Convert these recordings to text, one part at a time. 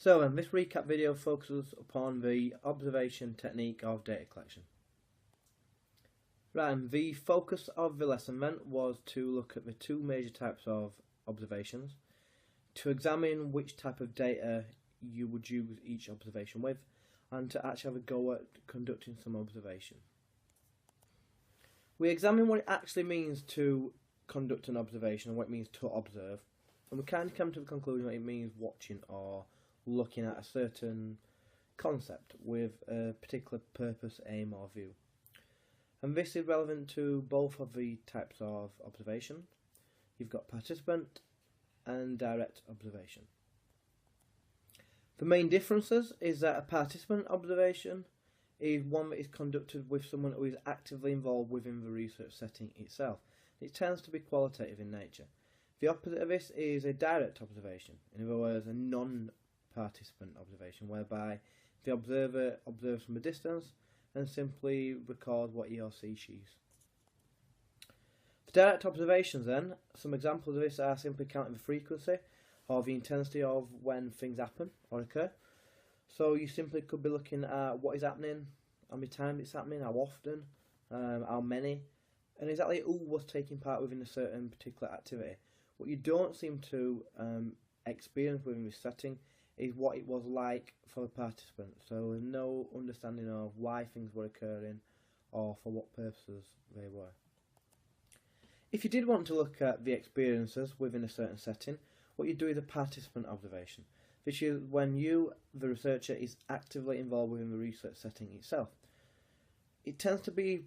So this recap video focuses upon the observation technique of data collection. Right, and the focus of the lesson then was to look at the two major types of observations, to examine which type of data you would use each observation with, and to actually have a go at conducting some observation. We examine what it actually means to conduct an observation and what it means to observe, and we kind of come to the conclusion that it means watching or looking at a certain concept with a particular purpose, aim or view. And this is relevant to both of the types of observation. You've got participant and direct observation. The main differences is that a participant observation is one that is conducted with someone who is actively involved within the research setting itself. It tends to be qualitative in nature. The opposite of this is a direct observation, in other words a non-participant observation, whereby the observer observes from a distance and simply records what he or she sees. For direct observations then, some examples of this are simply counting the frequency or the intensity of when things happen or occur. So you simply could be looking at what is happening, how many times it's happening, how often, how many, and exactly who was taking part within a certain particular activity. What you don't seem to experience within this setting is what it was like for the participants. So there's no understanding of why things were occurring or for what purposes they were. If you did want to look at the experiences within a certain setting, what you do is a participant observation. This is when you, the researcher, is actively involved within the research setting itself. It tends to be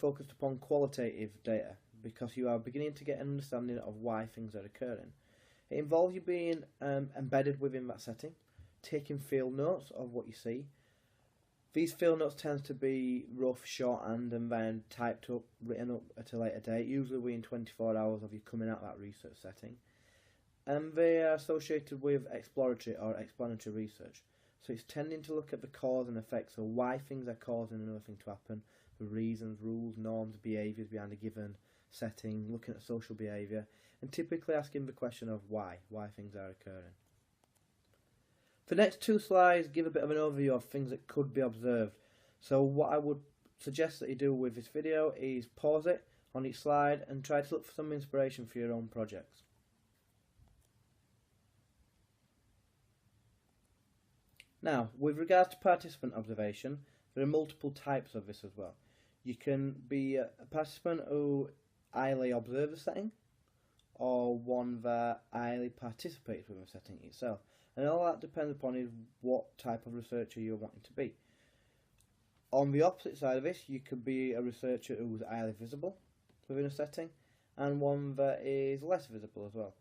focused upon qualitative data because you are beginning to get an understanding of why things are occurring. It involves you being embedded within that setting, taking field notes of what you see. These field notes tend to be rough, shorthand, and then typed up, written up at a later date, usually within 24 hours of you coming out of that research setting. And they are associated with exploratory or explanatory research. So it's tending to look at the cause and effects of why things are causing another thing to happen, the reasons, rules, norms, behaviours behind a given setting, looking at social behaviour, and typically asking the question of why things are occurring. The next two slides give a bit of an overview of things that could be observed. So what I would suggest that you do with this video is pause it on each slide and try to look for some inspiration for your own projects. Now, with regards to participant observation, there are multiple types of this as well. You can be a participant who idly observes a setting, or one that idly participates with a setting itself. And all that depends upon is what type of researcher you're wanting to be. On the opposite side of this, you could be a researcher who's highly visible within a setting, and one that is less visible as well.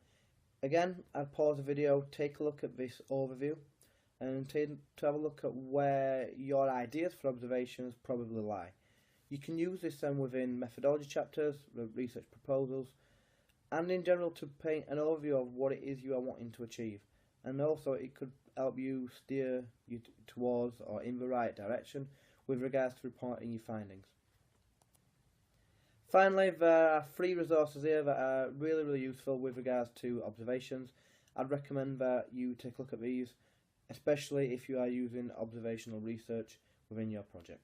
Again, I'd pause the video, take a look at this overview, and to have a look at where your ideas for observations probably lie. You can use this then within methodology chapters, research proposals, and in general to paint an overview of what it is you are wanting to achieve. And also it could help you steer you towards or in the right direction with regards to reporting your findings. Finally, there are 3 resources here that are really useful with regards to observations. I'd recommend that you take a look at these, especially if you are using observational research within your project.